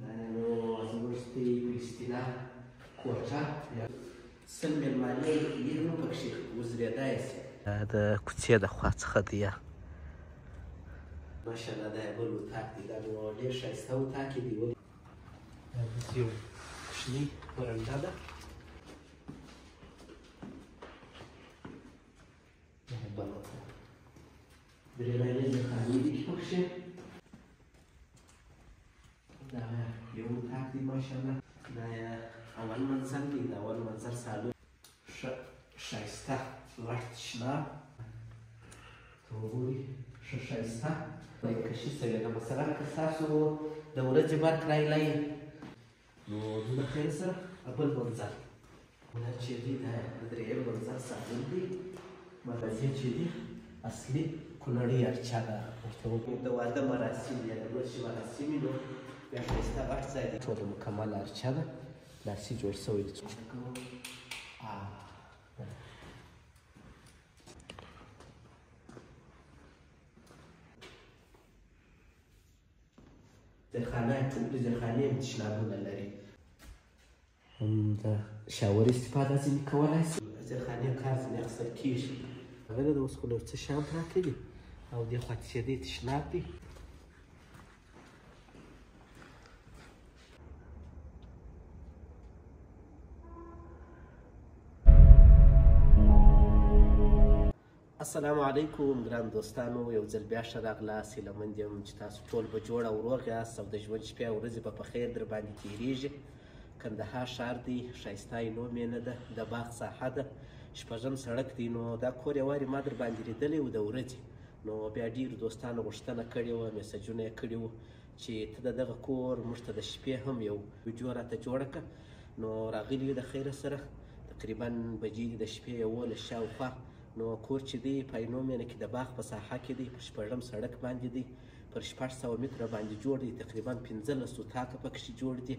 دا نو زموږ سپی کریستینا کوټه سل مېلمانې یې هم پکښې وزرېدای شي. دا د کوڅې د خوا څخه دی. ماشاءالله دا یې بل اطاق دی. دا نو ډېر ښایسته اطاق یې دی. ولې دا داسې یو کوچنۍ برنډه ده. دا یې بل اطاق. درې لینې خانې دي پکښې. دا یو اطاق دی ماشاءالله. دا یې اول منزل دی. د اول منزل سالون ښه ښایسته غټ تشناب ته وګورئ. ښه ښایسته کشي شوې ده. مثلا که ستاسو د ورځې برق رایلی نو د خیر سره بل منزل دا چې دی دا درېیم منزل سالون دی. مغازې چې دي اصلي کونړۍ ارچه ده. د واده مراسم یا د ورځې مراسم وي نو بیا ښایسته غټ ځای دی. ټوله مکمله ارچه ده. لاسي جوړ شوی دی. زرخانې هم تشنابونه لري. د شاور استفاده ځینې کولی شي. زرخانې کار ځینې اخیستل کېږي. هغه ده اوس خو نور څه شیان پراته دي او دې خوا تېرېدی تشناب دی. السلام علیکم ګران دوستانو، یو ځل بیا ښه راغلاست. هیله مند یم چې تاسو ټول به جوړ او روغ یاست او د ژوند شپې او ورځې به په خیر در باندې تېرېږي. کندهار ښار دی، ښایسته عینو مېنه ده، د باغ ساحه ده، شپږم سړک دی. نو دا کور یو وارې ما در باندې لیدلی و د ورځې. نو بیا ډېرو دوستانو غوښتنه کړې وه، میسجونه یې کړي وو چې ته د دغه کور موږ ته د شپې هم یو ویډیو راته جوړه کړه. نو راغلي یو د خیره سره تقریبا بجې دي د شپې 11 شاوخوا. نو کور چې دی په عینو مېنه کې د باغ په ساحه کې دی، په شپږم سړک باندې دی، پر 600 متره باندې جوړ دی. تقریبا 15 اطاقه پکښې جوړ دي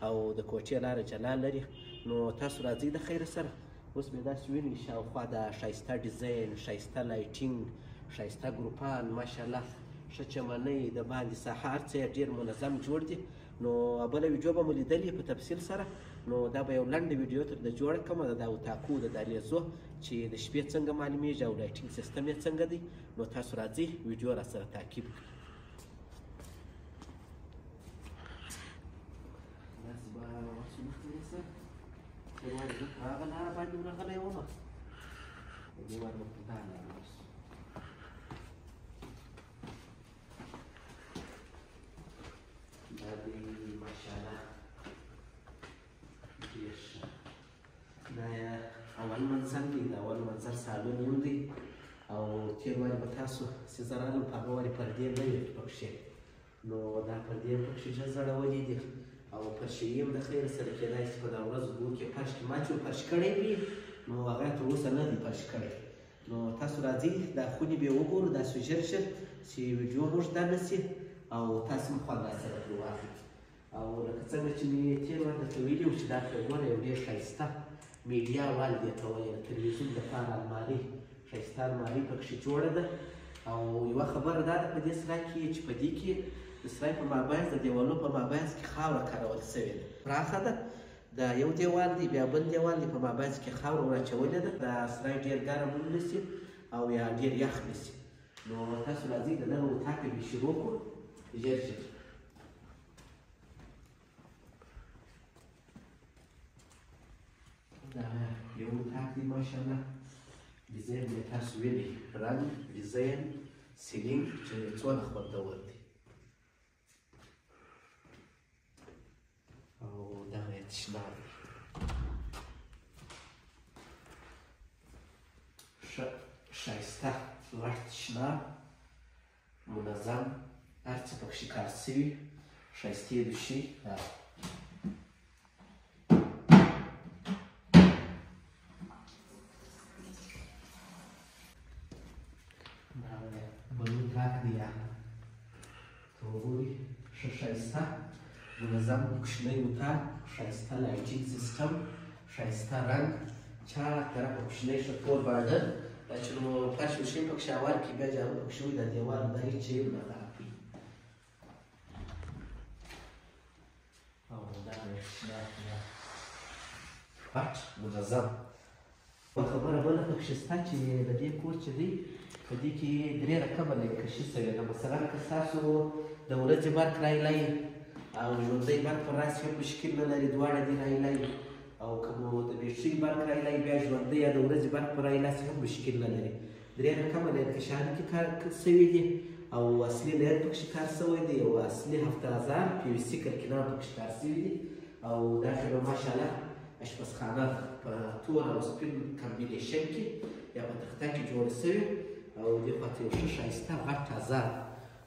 او د کوټې لاره جلا لري. نو تاسو راځئ د خیره سره. اوس مې داسې وینئ شاوخوا دا ښایسته ډیزاین، ښایسته لایټینګ، ښایسته ګروپان، ماشاءالله ښه چمنۍ، د باندې ساحه هر څه یې ډېر منظم جوړ دي. نو بله ویډیو به مو لیدلې په تفصیل سره. نو دا به یو لنډه ویډیو تر د جوړه کړم د دا اطاقو د دهلیزو چې د شپې څنګه معلومیږي او لایټینګ سیستم یې څنګه دی. نو تاسو راځئ ویډیو را سره تعقیب کړئ. داسې به ورسو مخکې رسه چې وایي زه په هغه لاره باندې ورغلی ومه د دې وار به په دا لاره ورسو. دا دی ماشاءالله ډېر ښه. دا یې اول منزل دی. د اول منزل سالون یو دی او تېر وارې به تاسو چې زه رالم په هغه وارې پردې نه وې پکښې. نو دا پردې هم پکښې ښه ځړولي دي او فرشي هم د خیره سره کېدای شي په دا ورځو دوو کې فرش کې ما چې فرش کړی وي نو هغه تر اوسه نه دی فرش کړی. نو تاسو راځئ دا خونې به یې وګورو داسې ژر ژر چې ویډیو موږ دا نه شي او تاسو هم خوند راسره ترې واخلئ. او لکه څنګه چې مې تېر وار درته ویلي وو چې دا ګوره یو ډېر ښایسته میډیا وال دې ته وایي د تلویزیون دپاره المارۍ، ښایسته المارۍ پکښې جوړه ده. او یوه خبره دا ده په دې سرای کې چې په دې کې د سرای په مابینځ د دیوالو په مابینځ کې خاوره کارول شوې ده. پراخه ده. دا یو دیوال دی بیا بل دیوال دی، په مابینځ کې خاوره ور اچولې ده. دا سرای ډېر ګرم هم نه شي او یا ډېر یخ نه شي. نو تاسو راځئ د دغه اطاق به شروع کړو ژر ژر. دا یو اطاق دی ماشاءالله. ډیزاین یې تاسو وینئ، رنګ، ډیزاین، سیلینګ چې څونه خوندور دی. او دغه یې تشناب دی. ښه ښایسته غټ تشناب، منظم، هر څه پکښې کار شوي، ښایستې دوشي. بل اطاق دی ته وګورئ ښه ښایسته منظم کوچنی اطاق، ښایسته لایټینګ سیستم، ښایسته رنګ، چاره طرفه کوچنی ښه تور بارډر. دا چې نو فرش وشي پکښې اول کې بیا جارو پکښې وي دا دیوال دا هېڅ شی نه خرابوي. پټ منظم. خبره بله پکې شته چې د دې کور چې دی په دې کې 3 رقمه نقاشي شوې ده. مثلا که ستاسو د ورځې برق رایلی او ژوندی برق په راس هم مشکل نه لري، دواړه دې رایلی، او که مو د بیټرۍ برق رایلی بیا ژوندی یا د ورځې برق په رایلاسي هم مشکل نه لري. 3 رقمه نقاشیانو کې کار شوي دي او اصلي لید پکې کار شوی دی او اصلي 7000 PVC کلکینان پکې کار شوي دي. او دا خبره ماشاءالله اشپزخانه په تور او سپین کمبینیشن کې یا په تخته کې جوړه شوې او دې خواته یو ښه ښایسته غټ ازاد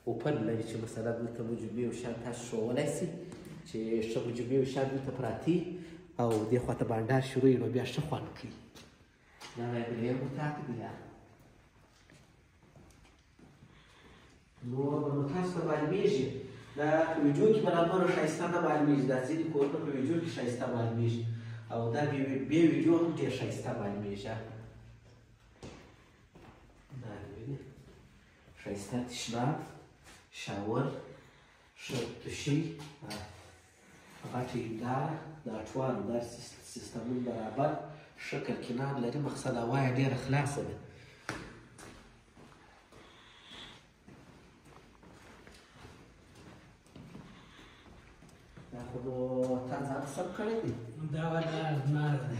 اوپن لري چې مثلا دلته مو جوبې او شیان تاسو ښوولی شي چې ښه مو جوبې او شیان دلته پراته او دې خواته بانډار شروع وي نو بیا ښه خوند کوي. دا درېیم اتاق دی. نو تاسو ته معلومېږي دا په ویډیو کې برابر ښایسته نه معلومېږي، دا ځینې کورونه په ویډیو کې ښایسته معلومېږي او دا بې ویډیو هم ډېر ښایسته معلومېږي. دا وینې ښایسته تشناب، شاور، ښه توشۍ، غټه هنداره، د اټوانو دا سیستمونه برابر، ښه کلکینان لري، مقصد هوا یې ډېره خلاصه ده. دا خو نو تا ځان سم کړی دی؟ دا ولا ازمار دی.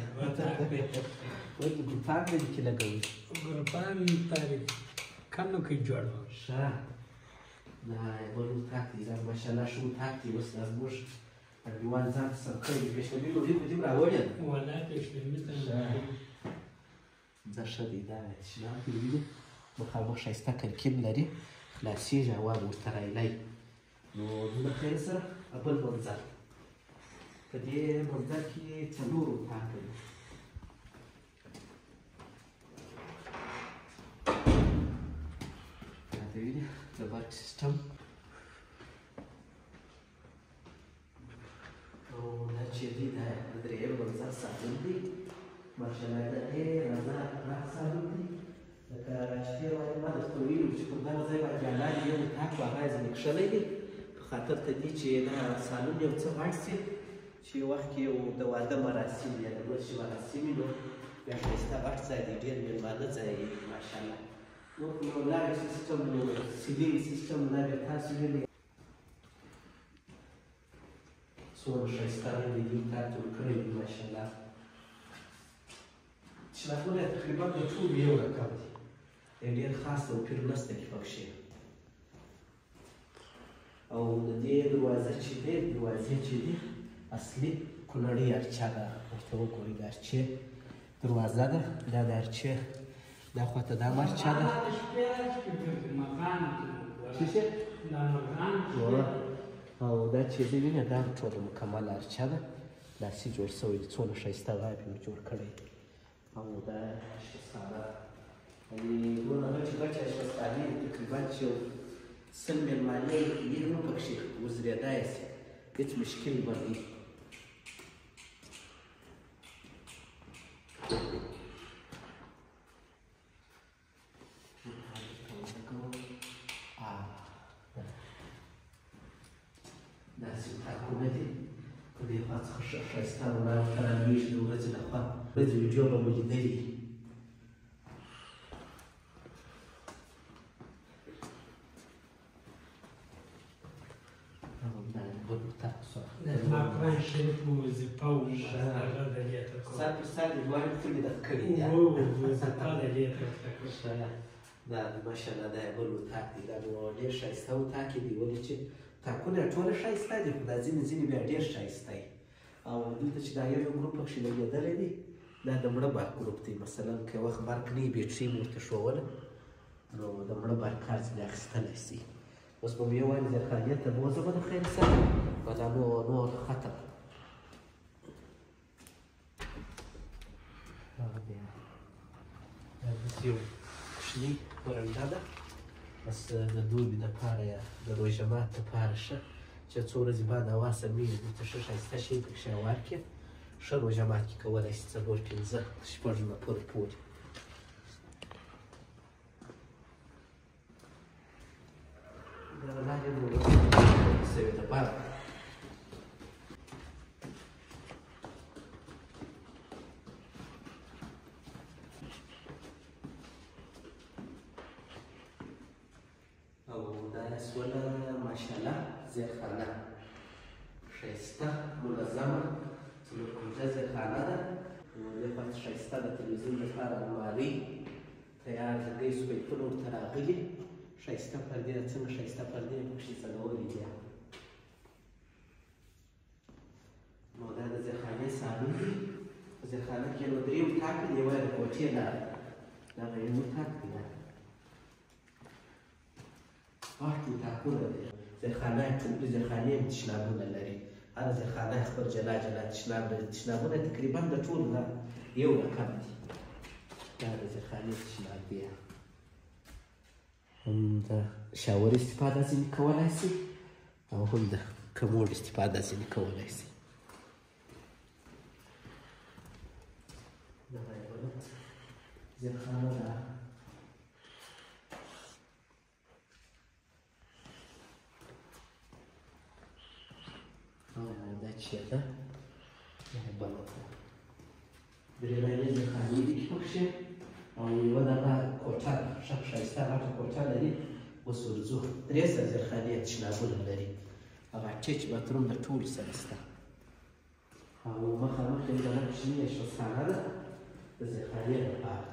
ولې ګروپان به دې کې لګوي؟ ګروپان تاریخ کمو کې جوړ و. ښه دا بل اتاق دی. دا ماشاءالله ښه اتاق دی. اوس دا زموږ انډیوال ځان ته سم کړی دی. پېشلمي ډوډۍ خو دې هم راوړې ده. والله پېشلمي ته دا ښه دی. دا تشناب کې وینې مخامخ ښایسته کړکین لري، خلاصېږي هوا به ورته رایلی. نو له خیر سره بل منظر په دې منظر کې 4 اتاقه دي. دا ته وینې د برق سیسټم او دا چې دی دا د درېیم منظر سالون دی. ماشاءالله دا ډېر راح سالون دی. لکه چې تېر وخت ما درته ویلي چې پر دغه ځای باندې لاندې یو اتاق و هغه یې ځینې کښلی دی خاطر ته دي چې دا سالون یو څه غټ شي چې یو وخت کې یو د واده مراسم یا د بل شي مراسم وي نو بیا ښایسته غټ ځای دی، ډېر مېلمانه ځای یې ماشاءالله. نور نو لارې سیسټم نو سیلینګ سیسټم دا بیا تاسو وینئ څومره ښایسته دی دې اتاق جوړ کړی دی ماشاءالله. شناخونه یې تقریبا د ټولو یو رقم دي، ډېر خاص توپیر نشته کې پکښې. او د دې دروازه چې دی دروازې چې دي اصلي کونړۍ ارچه ده. ورته وګورئ دا ارچې دروازه ده، دا د ارچې دا خواته دا هم ارچه ده. او دا چې دی وینې دا هم ټوله مکمله ارچه ده، لاسي جوړ شوی دی. څومره ښایسته غاب یې جوړ کړی او دا اشپزخانه یعنې دونه غټې غټې اشپزخانې دي تقریبا چې یو 100 مېلمانې یې هم پکښې وزرېدای شي، هېڅ مشکل به نه وي. داسې اتاقونه دي په دې خوا څخه ښه ښایسته رڼا ورته رالوېږي د ورځې لخوا. ورځې ویډیو به مو لیدلي دي. قرآن شریف وظیفه و هغه د لیته کړو. سر پر سر دې دواړې ټولې دغه کړي دي. وظیفه د لیته کړو. دا ماشاءالله دا بل اتاق دی. دا نو ډېر ښایسته اتاق دی ولې چې اتاقونه یې ټوله ښایسته دي خو دا ځینې بیا ډېر ښایسته وي. او دلته چې دا یو ګروپ پکښې لګېدلی دی دا د مړه برق ګروپ دی. مثلا که یو وخت برق نه وي بیټرۍ مو ورته ښووله نو د مړه برق کار ځینې اخیستلی شي. اوس به مو یو وایم زیرخانې ته بوځمه د خیر سره نو دا نور ختم. هغه بیا دا داسې یو کوچنۍ برنډه ده بس د دوبي دپاره یا د روژه مات دپاره ښه چې څو ورځې بعد هوا سمېږي دلته ښه ښایسته شی پکښې هوار کړي ښه روژه مات کې کولی شي 4 5 6 نفرو پورې. دغه لارې مو شوې ده برق زیرخانه ښایسته منظمه 4 کوټه زیرخانه ده. دې خوا ته ښایسته د تلویزیون لپاره المارۍ تیار لرګی سویچونه ورته راغلي. ښایسته پردې ده، څنګه ښایسته پردې یې پکښې ځړولي دي. نو دا د زیرخانې صالون دی. په زیرخانه کې نو 3 اطاقه دي، یوه یې د کوټې لاره دغه یو اطاق دی. غټ اطاقونه دي. زیرخانه یې ټولې زیرخانې هم تشنابونه لري. هره زیرخانه یې خپل جلا جلا تشناب لري. تشنابونه یې تقریبا د ټولو نه یو رقم دي. دا د زیرخانې تشناب دی. هم د شاور استفاده ځینې کولی شي او هم د کموډ استفاده ځینې کولی شي. دغه یې بله زیرخانه ده. او دا چې ده دا یې بله ده. 3 رنګې زیرخانې دي پکښې او یوه دغه کوټه ده، ښه ښایسته غټه کوټه لري. اوس ورځو 3 سره زیرخانې تشنابونه لري. هغه اټیچ باتروم د ټولو سره شته. او مخامخ یې دغه کوچنۍ اشپزخانه ده د زیرخانې لپاره.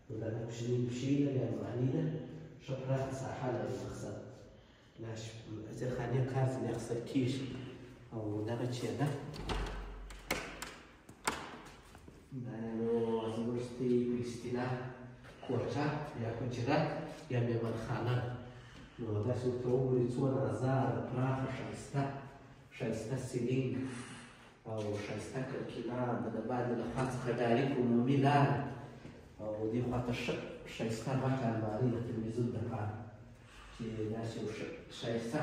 نو دغه کوچنۍ پښې لري، المارۍ ده، ښه پراخه ساحه لري. مقصد د زیرخانې کار ځینې اخیستل کېږي. او دغه چې ده دا یې نو زموږ ستۍ په اصطلاح کوټه یا حجره یا مېلمانخانه ده. نو داسې ورته وګورئ څونه آزاده پراخه ښایسته سیلینګ او ښایسته کړکینان، د باندې له خوا څخه ډایرکټ عمومي لاره او دې خوا ته ښه ښایسته غټه المارۍ د تلویزیون دپاره چې داسې یو ښایسته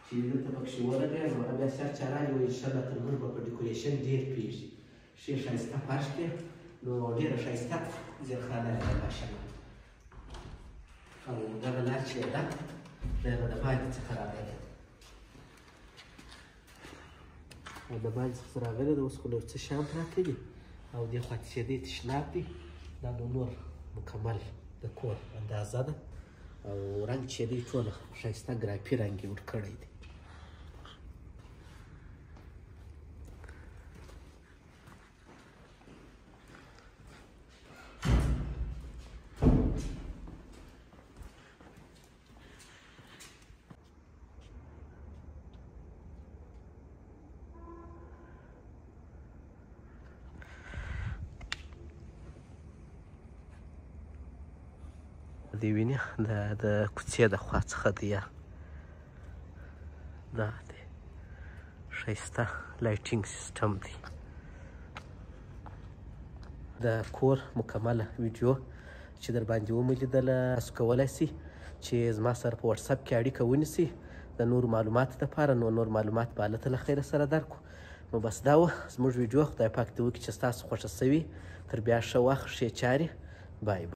چې دلته پکښې ولګوې نو هغه بیا چې هر چا رالي وایي انشاءالله تر موږ به په ډیکوریشن ډېر پېږي. ښې ښایسته فرش دی. نو ډېره ښایسته زیرخانه ده ماشاءالله. او دغه لار چې ده دا یې د باندې څخه راغلې ده. او د باندې څخه راغلې ده. اوس خو نور څه شیان پراته دي او دې خوا چې دی تشناب دی. دا نو نور مکمل د کور اندازه ده او رنګ چې دی ټوله ښایسته ګرافي رنګ یې ورکړی دی. دې وینې دا د کوڅې د خوا څخه دی. دا دی ښایسته لایټینګ سیسټم دی. د کور مکمله ویډیو چې در باندې ومولیدله تاسو کولی شئ چې زما سره په وټساپ کې اړیکه ونیسئ د نورو معلوماتو دپاره. نو نور معلومات به هلته له خیره سره درکړو. نو بس دا وه زموږ ویډیو. خدای پاک دې وکړي چې ستاسو خوښه شوې. تر بیا ښه وخت، ښې چارې. بای بای.